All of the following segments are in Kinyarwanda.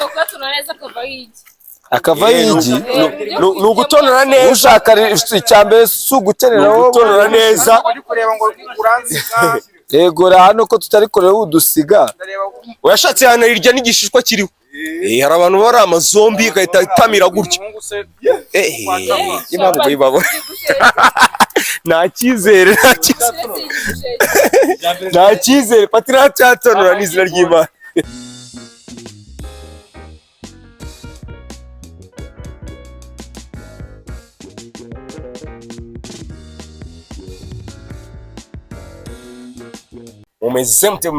ugomba kuyatonora neza akava yigi. Akava yigi ni ugutonora neza. Ushaka icyambere si ugukenera wowe gutonora neza. Yego hano ko tutari kureba udusiga. Uyashatse hano irya n'igishishwa kiriho. Hari abantu bari amazombi gahita itamira gutyo. Impamvu ibabo. Nta cyizere, nta cyizere. Patira cyatonora n'izina ry'Imana. Umezemte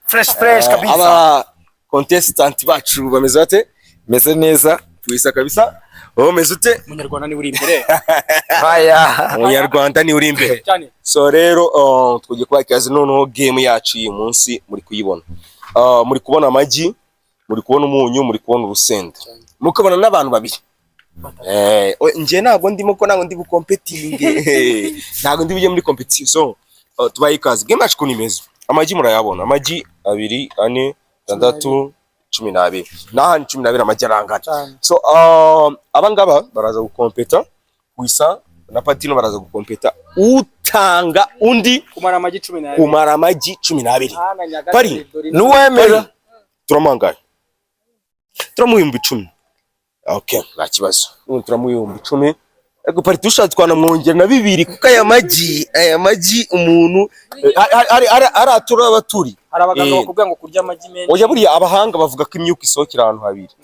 fresh kabisa. Aba contestant bacu bameze bate? Meze neza Twisa kabisa. Wowe umeze ute? Umunyarwanda ni uri imbere. Haya, Umunyarwanda ni uri imbere. So rero tujye kwakaza noneho game yacu uyu munsi muri kuyibona. Muri kubona amagi, muri kubona umunyu, muri kubona urusenda. Mukabona n'abantu babiri. Nje ntabwo ndimo ko ntabwo ndi bucompeting. Ntabwo ndi bije muri competition. Tubaye ikaze. Game yacu kuni meza. Amagi murayabona. Amagi 2 4 6 12. Nahan 12 amagi arangana. So abangaba baraza gukompeta. Wisa na Patino baraza gukompeta. Utanga undi kumara amagi 12. Kumara amagi 12. Pari nuwemera turamangaye. Turamuhimba 10. Okay, nta kibazo. Turamuhimba 10. Ego pari dushatse twanamwongera na 2 kuko aya magi umuntu aratura abaturi. Hari abaganga bakubwira ngo kurya amagi menshi. Oya buriya abahanga bavuga ko imyuka isokera ahantu habiri.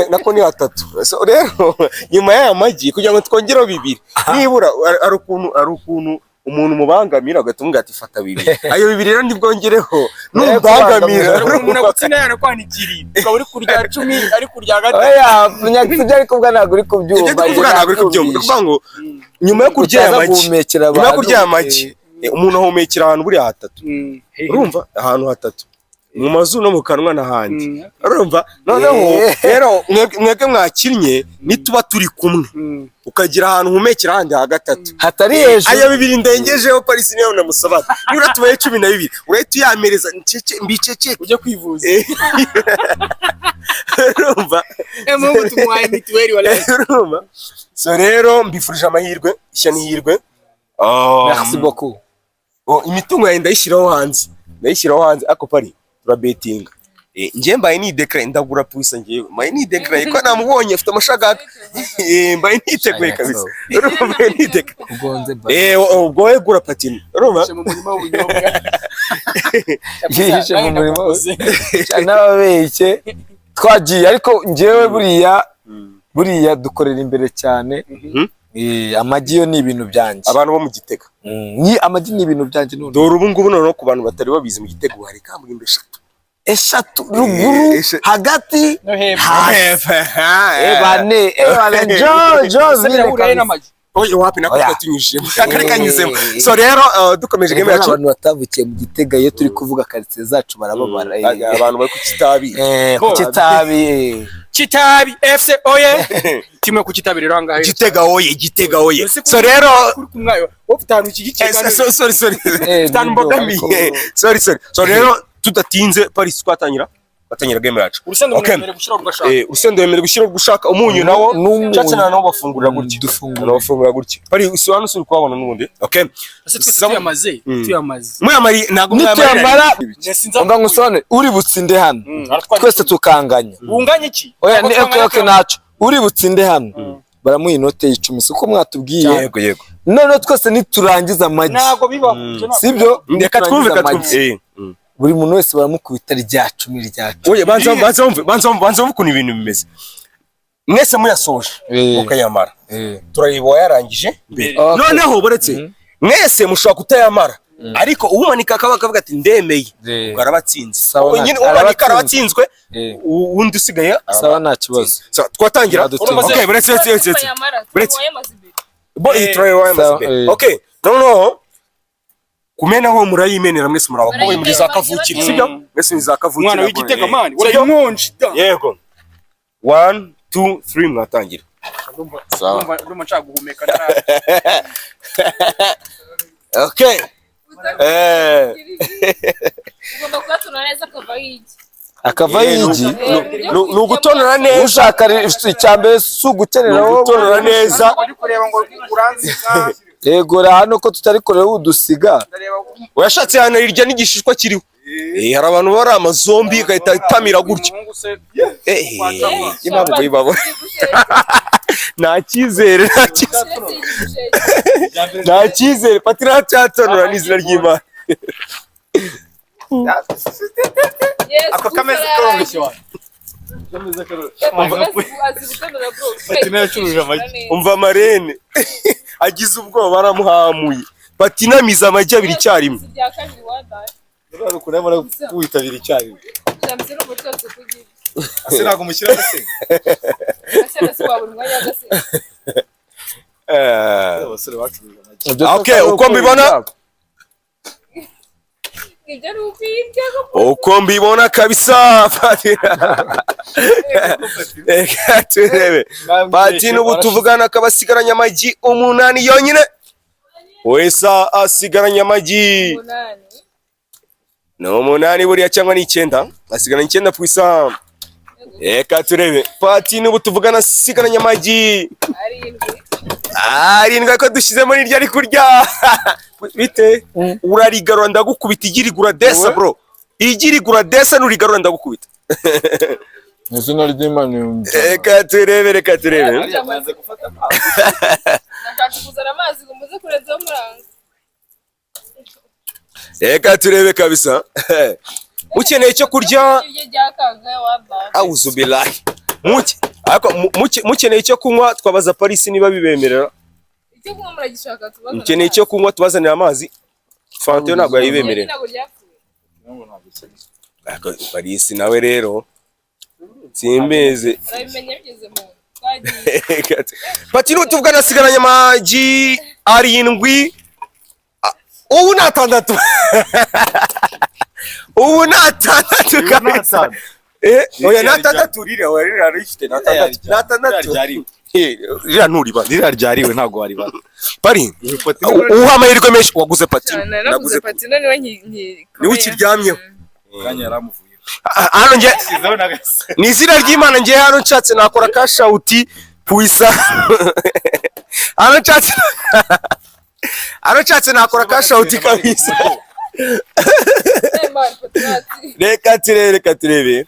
Nako ni 3. So rero nyuma y'aya magi kugira ngo twongereho 2 nibura ari ukuntu umuntu mubangamira agatunga ati fata 2. Ayo 2 rero ndibwongereho n'ubangamira. Umuntu agutsinda yana kwanikiri. Ukaba uri kurya 10 ari kurya gatatu. Oya munyakije ari kubwa ntabwo uri kubyumva. Kuvuga ngo nyuma yo kurya amagi umuntu ahumekera ahantu buri 3. Urumva ahantu 3 mu mazu no mu kanwa n'ahandi. Urumva noneho rero mweke mwakinnye nituba turi kumwe ukagira ahantu humekera ahandi ha 3 hatari hejuru. Ayo 2 ndengejeho Paris niyo namusaba niba tubaye 12 urahita uyamereza mbicece ujye kwivuza. Urumva Mungu tumuhaye mituweli wala. Urumva so rero mbifurije amahirwe ishyani hirwe. Merci beaucoup. Imitungo yawe ndayishyiraho hanze ako Paris turabetinga. Nje mbaye ni declare ndagura puisa ngiye mbaye ni declare ko namubonye afite amashagaga. Mbaye niteguye kabisa. Urumva ni declare ugonze ubwo yegura Patino. Urumva mu murima w'ubunyobwa. yihishe mu murima n'ababeshye twagiye ariko njewe buriya dukorera imbere cyane. Amagi yo ni ibintu byanje. Abantu bo mu Gitega. Ni amagi ni ibintu byanje none. Dore ubu ngubu none ku bantu batari babizi mu Gitega hari kaburimbo 3 ruguru hagati no hepfo. Bane Sabira n'amagi. Oya wapi nako tunyujije akareka nyuzemo. So rero dukomeje game yacu. Abantu batavukiye mu Gitega iyo turi kuvuga quartier zacu barababara. Abantu bari ku Kitabi. Kitabi FC oye. Timwe ku Kitabi rero angahe. Gitega oye. So rero ufitanu ikigikeka. Sorry. Ufitanu mbogami. Sorry. So rero tudatinze Paris twatangira game yacu. Urusendo rwemere gushira rugashaka. Urusendo rwemere gushira rugushaka umunyu nawo cyatse nano bafungurira gutya. Bafungurira gutya. Paris usibana usuri kwabona nubundi. Okay. Tuyamaze. Muyamari ntago muyamara. Umva ngusone uri butsinde hano. Twese tukanganya. Unganye iki? Oya ni okay naco. Uri butsinde hano. Baramuha inote y'icumi suko mwatubwiye. Yego. None twese niturangiza amagi. Ntago bibaho. Sibyo? Reka twumve. Buri muntu wese baramukubita rya 10 rya 10. Oye banza mukuni ibintu bimeze. Mwese muyasoje mukayamara. Turayibo yarangije. Noneho buretse mwese mushaka kutayamara. Ariko umanika akavuga ati ndemeye. Barabatsinze. Nyine umanika arabatsinzwe undi usigaye sawa nta kibazo. Twatangira. Okay buretse. Boy turayibo. Okay. No. Kumena ho murayimenera mwese murabakoye muri za kavukire sibyo mwese ni za kavukire mwana w'Igitega mani urayimwonje yego 1 2 3 mwatangira sawa urumva nshaka guhumeka nabi. Okay ugomba kuyatonora neza akava yigi akava y'igi ni ugutonora neza. ushaka icyambere si ugukenera wowe gutonora neza. yego hano ko tutari kureba udusiga Uyashatse hano irya n'igishishwa kiriho. Hari abantu bari amazombi gahita itamira gutyo. Impamvu ibabo. Nta cyizere, nta cyizere. Patina cyatonora n'izina ry'Imana. Ako kameze koroshye wa. Patina yacuruje amagi. Umva marene. Agize ubwoba baramuhamuye. Patina miza amagi abiri icyarimwe. Rero kureba kwitabira icyarimwe. Ase nago mushyira gase. Abasore bacuruje amagi. Okay, uko mbibona uko mbibona kabisa turebe Patina ubu tuvugana akaba asigaranye amagi 8 yonyine. Wesa asigaranye amagi ni 8 buriya cyangwa ni 9, asigaranye 9 ku isaha. Reka turebe Patina ubu tuvugana asigaranye amagi 7 ko dushize muri iryo ari kurya. Bite urarigarura ndagukubita igirigura desa bro, igirigura desa nurigarura ndagukubita. izina ry'Imana. Reka turebe Amaze gufata nashaka kuzana amazi ngo muze kurenzaho muranga. Reka turebe kabisa. Mukeneye cyo kurya auzu billahi mukeneye cyo kunywa twabaza Paris niba bibemerera. Icyo kunywa muragishaka tubaza. Mukeneye cyo kunywa tubazanira amazi. Fante ntabwo yayibemerera. Paris nawe rero simbeze. Arabimenye bigeze mu twagiye. Patina tuvugana asigaranye amagi 7. Ubu ni 6. Ubu ni 6 kabisa. Oya ni 6 ririya warira rifite 6. Ririya nturiba. rira ryariwe ntago wari ba. Pari uha amahirwe menshi waguze Patina. Naguze Patina niwe Niwe ukiryamyeho. Kanya yaramuvuye. Hano nge ni izina ry'Imana nge hano nshatse nakora ka shauti puisa. Hano nshatse nakora ka shauti kabisa. Reka turebe.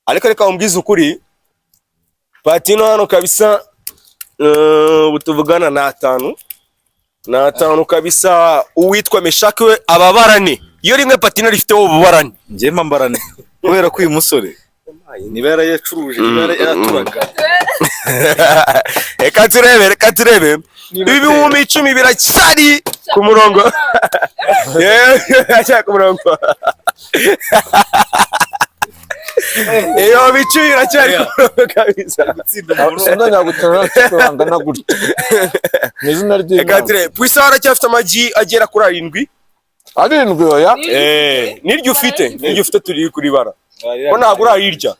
Ariko reka umbwize ukuri. Patina hano kabisa butuvugana na 5. Na 5 kabisa uwitwa Meshaki we ababarane. Iyo rimwe Patina rifite wo bubarane. Ngiye mpambarane. Kubera ko uyu musore niba yarayacuruje niba yaraturaga. Reka turebe. Ibihumbi 10 biracyari ku murongo. Ku murongo. Iyo biciro biracyari ku murongo kabisa. Senda nyagutora kurangana gutyo. N'izina ry'Imana. Reka turebe. Puisa aracyafite amagi agera kuri 7. 7 oya. Niryo ufite turi kuri bara. Ko ntabwo urayirya.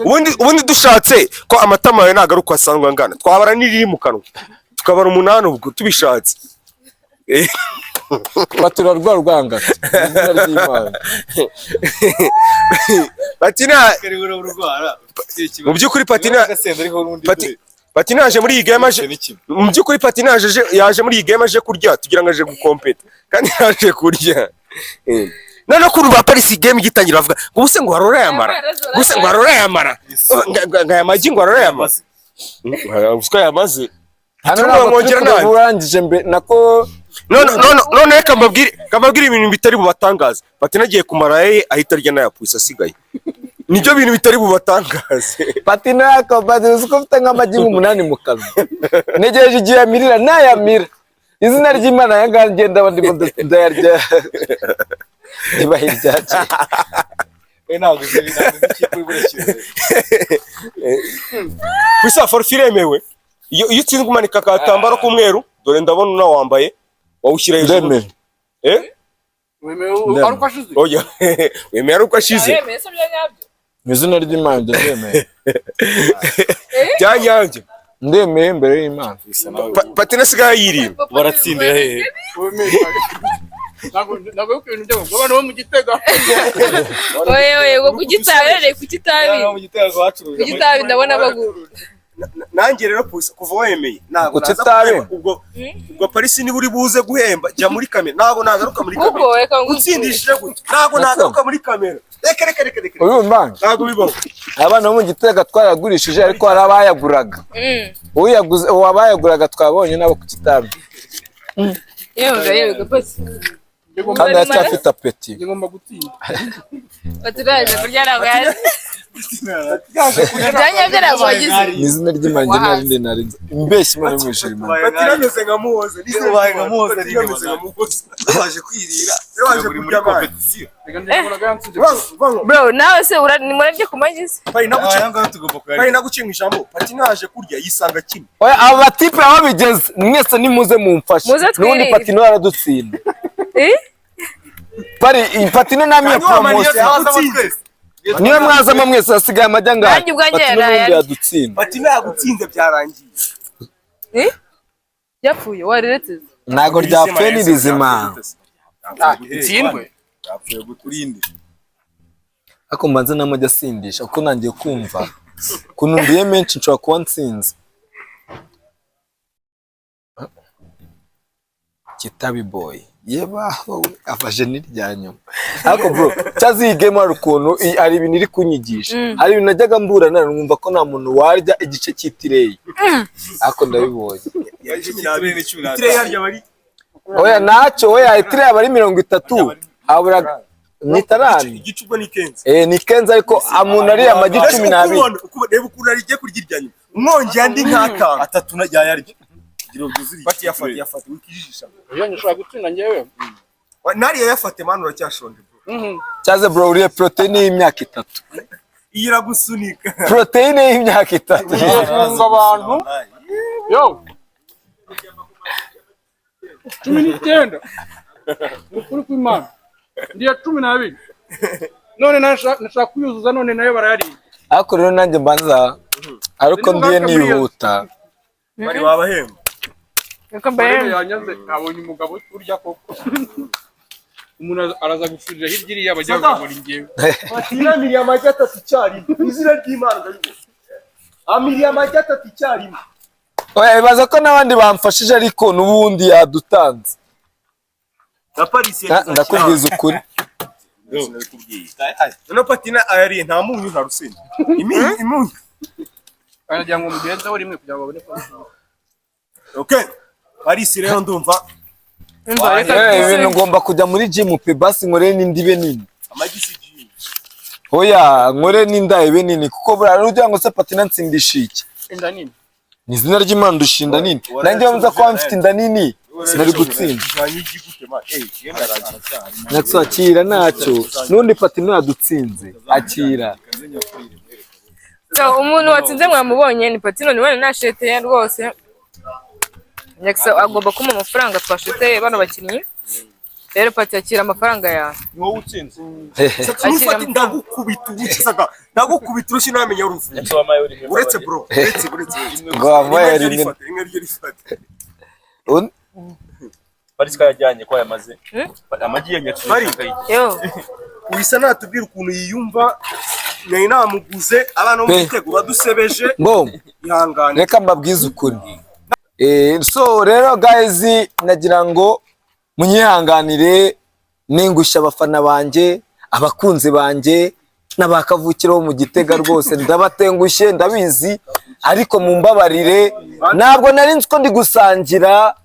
Ubundi dushatse ko amatama yawe nagaruka asangwa angana. Twabara niri mu kanwa. Tukabara 8 ubwo tubishatse. Patina rwanga. Izina ry'Imana. Patina mu by'ukuri Patina yaje muri iyi game mu by'ukuri Patina yaje muri iyi game aje kurya tugira ngo aje gukompeta kandi yaje kurya. None ko uruba Paris game gitangira bavuga ngo ubuse ngo harora yamara. Ubuse ngo harora yamara. Ngaya magi ngo harora yamara. Ubuswa yamaze. Hano ngongera nawe urangije mbe nako none kambabwira ibintu bitari bubatangaze. Patina agiye kumara ahita arya na yapuisa asigaye. Nibyo bintu bitari bubatangaze. Patina yakabadira uko ufite nk'amagi 8 mu kanwa. Negereje igihe yamirira nayamira. Izina ry'Imana yanganje ndabandi ndayarya. Ibahiryaje. Ntabwo ikipe iburekije. Puisa forfiremewe. Iyo utsinzwe umanika akatambaro k'umweru dore ndabona una wambaye wawushyira hejuru. Wemewe aruko ashize. Oya. Wemewe aruko ashize. Izina ry'Imana ndemeye. Cyanyanje. Ndemeye imbere y'Imana. Patina sigaye yiri. Baratsindira hehe. ntabwo yuko ibintu byo abantu bo mu Gitega. oye ngo kugitabereye kugitabi mu Gitega bacuruje. kugitabi ndabona bagura nanjye rero kuva wemeye ntabwo naza Ukitabe. kuhemba. ubwo Paris niba uri buze guhemba jya muri kamera ntabwo nagaruka muri ubwo kamera reka ngo utsindishije gutya ntabwo nagaruka muri kamera reka urumva ntabwo bibaho abana bo mu Gitega twaragurishije ariko hari abayaguraga uyaguze abayaguraga twabonye nabo ku kitabi yewe gapasi kandi yacyafite apeti Ngomba gutsinda. baturaje kurya ntabwo yazi byanya byarago wagize ni izina ry'imana nari narinze imbeshyi imana y'umwijima batirameze nka muhoze Ubaye nka Muhoze ari batirameze nka muhoze Waje kwirira. waje Uri muri kurya amazi competition. Reka ndabona yansije. bro nawe se ni murabye ku magize bari nagucinga Aya ngaya tugomba bari kuyarya. nagucinga ijambo pati naje kurya yisanga kimwe oya aba batipe aho bigeze mwese nimuze mumfashe Muze twirinde. n'ubundi patino yaradutsinda bari patino namye promotion niwe mwazamo mwese hasigaye amajya ngaha Nanjye ubwanjye patino yaraye. n'ubundi yadutsinda pati yagutsinze byarangiye yapfuye wareretse ntago ryapfuye ni rizima Itsindwe. Yapfuye guturinde. ariko mbanze namajya asindisha kuko nangiye kumva ukuntu ndiye menshi nshobora kuba nsinze Kitabi boy yebaho afashe n'irya nyuma ariko bro cyazigemo hari ukuntu ari ibintu iri kunyigisha hari ibintu najyaga mburana numva ko nta muntu warya igice cy'itireyi ariko ndabibonye itire yarya bari oya ntacyo oya itireyi aba ari 30 habura nitarani igicuba ni kenzi ni kenzi ariko umuntu ariye amagi 12 reba ukuntu arigiye kurya irya nyuma umwongeye andi nk'akanga Atatu na yayarya. bati yafate wikijisha Iyo nshobora gutsinda ngewe. nariya yafate manu uracyashonje bro cyaze bro uriye proteine y'imyaka 3 iyi iragusunika proteine y'imyaka 3 Kunga abantu. Yo. 19. Ukuri kw'Imana. Ndiya 12. None nashaka kuyuzuza none nayo barayariye. ariko rero nanjye mbanza ariko ndiye nihuta bari wabahemba reka mbere Yanyaze abonye umugabo urya koko. Umuntu araza gufurira hirya iriya bajya kugura ingewe. batinamiriye amagi 3 icyarimwe izina ry'Imana ndabibona amiriye amagi 3 icyarimwe oya bibaza ko n'abandi bamfashije ariko n'ubundi yadutanze na Paris ndakubwiza ukuri no patina ayariye nta munyu nta rusenda imunyu Aragira ngo mugenzaho rimwe kugira ngo babone ko. okay Paris rero ndumva ibintu ngomba kujya muri gym pe basi nkore n'indibe nini amagi CG oya nkore n'indabe nini kuko buriya ugira ngo se patina nsindisha iki Inda nini. ni izina ry'Imana ndushinda nini nanjye bamza ko mfite inda nini sinari gutsinda natso akira ntacyo n'undi patina yadutsinze akira so umuntu watsinze mwamubonye ni patino niwe nasheteye rwose Nexo agomba kuma amafaranga twashiteye bano bakinnyi rero pati yakira amafaranga yawe Ni wowe utsinze. Tumufati ndagukubita ubukisaga ndagukubita urushi namenye uruvu uretse bro uretse ngo amaye rimwe rimwe ryo rifata Paris yajyanye ko yamaze. Amagi Bari. yo uyisa natubwira ukuntu yiyumva nari namuguze abana bo mu Gitego badusebeje ngo ihangane reka mbabwize ukuri so rero guys nagira ngo munyihanganire ningusha abafana banje abakunzi banje n'abakavukira bo mu Gitega rwose ndabatengushye ndabizi ariko mumbabarire ntabwo nari nzi ko ndi gusangira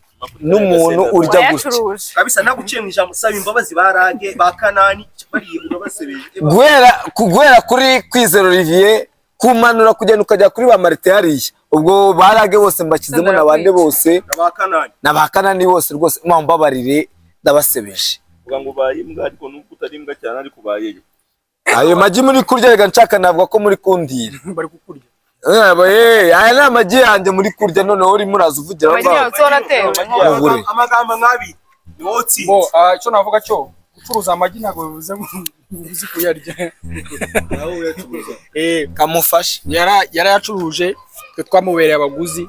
n'umuntu urya gutya yacuruje kabisa naguciye mu ijambo saba imbabazi barage ba Kanani bariye urabasebeje guhera kuri Kwizera Olivier kumanura kugenda ukajya kuri ba Marite hariya ubwo barage bose mbakizemo nabande bose nabakanani bose rwose mwambabarire ndabasebeje Uvuga ngo baye imbwa ariko nuko utari imbwa cyane ariko bayeyo. ayo magi muri kurya rega nshaka navuga ko muri kundira Bari kukurya. aya ni amagi yanjye muri kurya noneho uri muraza uvugira amagi yawe utoratewe amagambo nkabi ni wowe utsinze Bo icyo navuga cyo gucuruza amagi ntabwo bivuze ngo uzi kuyarya. kamufashe Yarayacuruje twe twamubereye abaguzi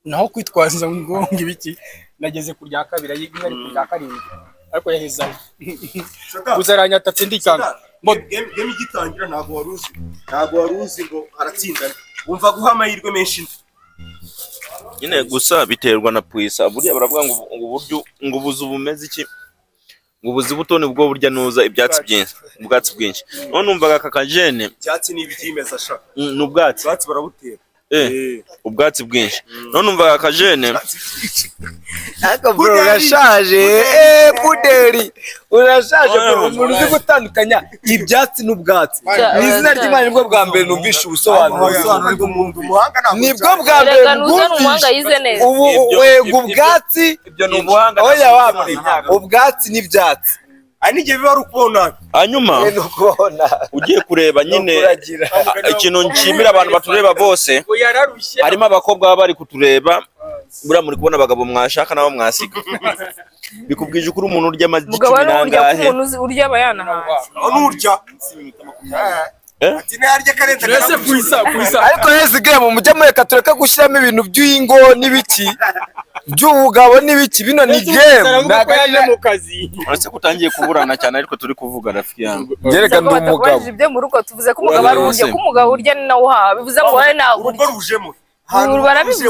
naho kwitwaza ngo ibiki nageze ku rya kabiri ari ku rya karindwi ariko yahizaho uzaranyatatse ndikanga game igitangira ntabwo wari uzi ngo aratsindana wumva guha amahirwe menshi nyine gusa biterwa na puisa buriya baravuga ngo uburyo ngo ubuzi bumeze iki ngo ubuzi butoni bwo burya nuza ubwatsi bwinshi none numvaga aka kajene icyatsi n'ibyimeza sha n'ubwatsi barabutera ubwatsi bwinshi none numvaga aka kajene aka bro urashaje puderi urashaje bro umuntu uzi gutandukanya ibyatsi n'ubwatsi ni izina ry'Imana nibwo bwa mbere numvisha ubusobanuro bw'umuntu nibwo bwa mbere numvisha ubu ubwatsi ibyo ni ubuhanga oya wapi ubwatsi n'ibyatsi n'igihe biba ari ukubona hanyuma ugiye kureba nyine ikintu nshimira abantu batureba bose harimo abakobwa baba bari kutureba buriya muri kubona abagabo mwashaka nabo mwasiga bikubwije ukuri umuntu urya amagi 10 nangahe urya aba yanahaye n'urya ati narya karenze ese puisa ariko yesi game mujya mureka tureka gushyiramo ibintu by'ingo n'ibiki by'ubugabo n'ibiki bino ni game ntabwo yaje mu kazi uretse kutangiye kuburana cyane ariko turi kuvuga rafiki yangu gereka ndi umugabo ibyo mu rugo tuvuze ko umugabo ari urya ko umugabo urya ni nawe uhawe bivuze ngo wowe nawe urugo rujemo barabivuze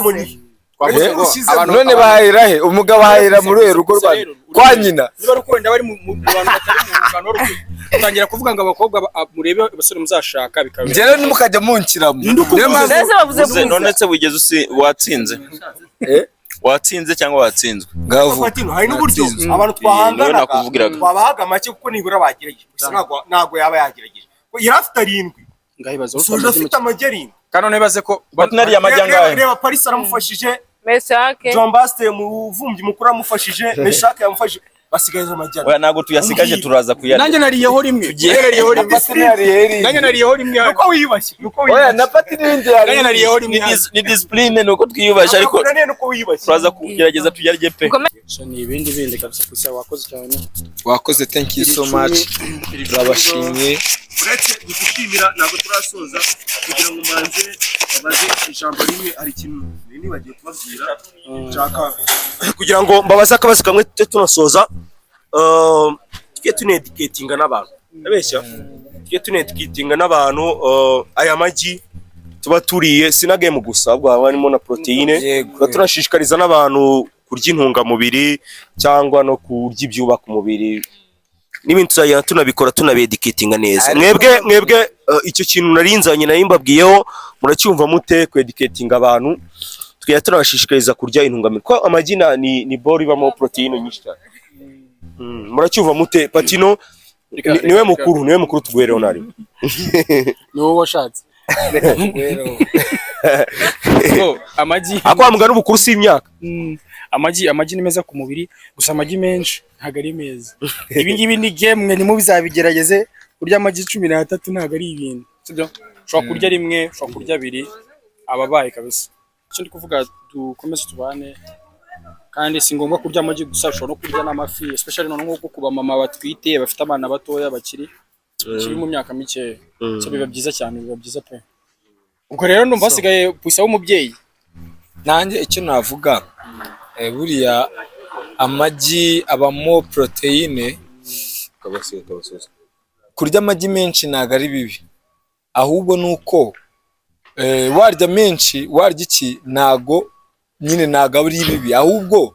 none bahahira he umugabo ahahira muri uyu rugo rwa kwa nyina niba rukwenda bari mu bantu batari mu rugano rwo utangira kuvuga ngo abakobwa murebe abasore muzashaka bikaba njyewe nimukajya munkiramo nese bavuze none se wigeze watsinze watsinze cyangwa watsinzwe ngavu hari n'uburyo abantu twahangana nakuvugiraga twabahaga make kuko nibura bagerageje gusa ntago yaba yagerageje yari afite 7 ngahibaza soje afite amageri kandi nibaze ko batnari y'amajyanga reba Paris aramufashije Meshake Jombaste muvumbyi mukuru amufashije Meshake yamufashije basigaje amajyana oya nago tuyasigaje turaza kuyarya nanjye nariyeho rimwe nanjye nariyeho rimwe uko wiyubashye oya napati n'indi yari nanjye nariyeho rimwe ni discipline nuko twiyubasha ariko uko wiyubashye turaza kugerageza tuyarye pe ni ibindi kabisa puisa wakoze cyane wakoze thank you so much turabashimye uretse gushimira ntabwo turasoza kugira ngo manze babaze ijambo rimwe ari kintu nini bagiye kubabwira nshaka kugira ngo mbabaze akabazo kamwe tunasoza tujye tunedicatinga n'abantu abeshya tujye tunedicatinga n'abantu aya magi tuba turiye sinageme gusa ahubwo haba harimo na proteine tunashishikariza n'abantu kurya intungamubiri cyangwa no kurya ibyubaka umubiri n'ibintu tuzajya tunabikora tunabedicatinga neza mwebwe icyo kintu narinzanye nari mbabwiyeho muracyumva mute kwedicatinga abantu tujya tunabashishikariza kurya intungamubiri ko amagi ni ball ibamo proteine nyinshi cyane muracyumva mute Patino niwe mukuru tugwereho nari ni wowe washatse amagi akwambwa n'ubukuru si imyaka amagi ni meza ku mubiri gusa amagi menshi ntago ari meza ibi ngibi ni game ni mu bizabigerageze kurya amagi 13 ntago ari ibintu sibyo ushobora kurya rimwe ushobora kurya 2 ababaye kabisa icyo ndi kuvuga dukomeze tubane kandi si ngombwa kurya amagi gusa ushobora no kurya n'amafi especially none nko kuba mama batwite bafite abana batoya bakiri mu myaka mike cyo biba byiza cyane biba byiza pe ubwo rero ndumva hasigaye puisa w'umubyeyi nanjye icyo navuga buriya amagi abamo proteine kurya amagi menshi ntago ari bibi ahubwo nuko warya menshi warya iki ntago ari bibi ahubwo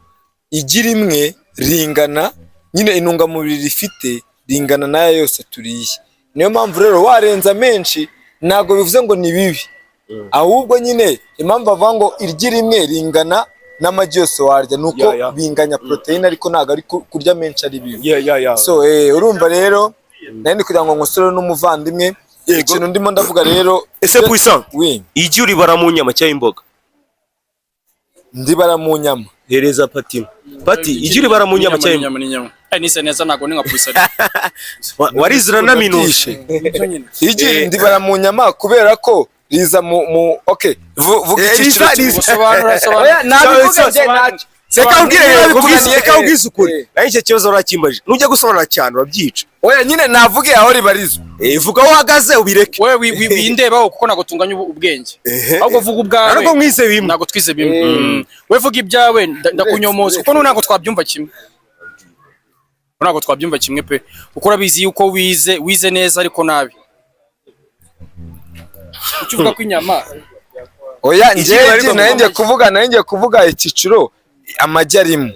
igira imwe ringana nyine intungamubiri rifite ringana nayo yose turiye niyo mpamvu rero warenza menshi ntago bivuze ngo ni bibi ahubwo nyine impamvu avuga ngo iryira imwe ringana n'amagi yose warya nuko binganya proteine ariko ntago ari kurya menshi ari bibi so urumva rero nandi kugira ngo ngosore n'umuvandimwe ikintu ndimo ndavuga rero ese puissant igi uribara mu nyama cyangwa imboga ndibara mu nyama hereza Patino Pati igi uribara mu nyama cyangwa inyama nise neza nago ni nka puisa warizira na minushe igi ndibara mu nyama kubera ko riza mu okay vuga icyiciro sobanura nabivuga je nacu Seka ubwire ukuri naho icyo kibazo urakimbaje nujya gusobanura cyane urabyica oya nyine navuge aho ribarizwa vuga aho uhagaze ubireke wewe windebaho kuko nago tunganya ubwenge ahubwo vuga ubwawe ntabwo mwize bimwe nago twize bimwe we vuga ibyawe ndakunyomoza kuko nago twabyumva kimwe ntabwo twabyumva kimwe pe kuko urabizi yuko wize neza ariko nabi ukivuga ko inyama oya njye narinjye kuvuga icyiciro amagi arimo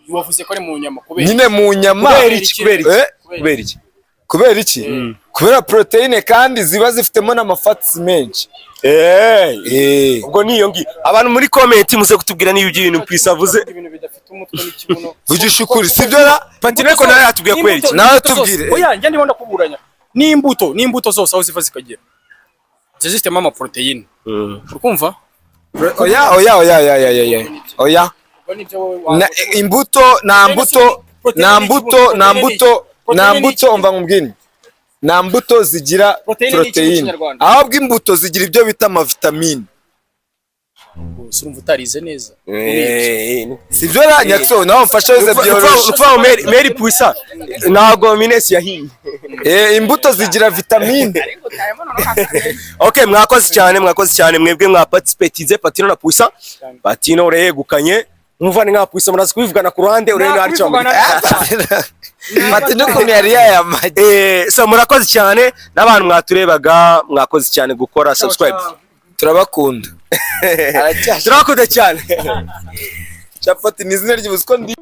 wavuze ko ari mu nyama kubera nyine mu nyama kubera iki kubera proteine kandi ziba zifitemo n'amafats menshi ubwo niyo ngi abantu muri comment muze kutubwira niba ibyo bintu Pisa avuze ibintu bidafite umutwe n'ikibuno vugisha ukuri sibyo na Patino ko nawe yatubwiye kweri nawe tubwire oya njye ndibona kuburanya n'imbuto zose aho ziva zikagera zifitemo ama proteine urukumva oya imbuto nta mbuto umva nkubwini nta mbuto zigira proteine ahubwo imbuto zigira ibyo bita amavitamine urumva utarize neza sibyo Nyakso nawe mfasha wese byoroshye Mary Pisa ntago Minesi yahiye imbuto zigira vitamine okay mwakoze cyane mwebwe mwa participatize Patino na Pisa Patino urayegukanye umuvane nka Pisa murazi kubivugana ku ruhande urenge ari cyo Patino ko yari yayamaje so murakoze cyane n'abantu mwaturebaga mwakoze cyane gukora subscribe turabakunda turakunda cyane Chapati ni izina ry'ubusiko ndi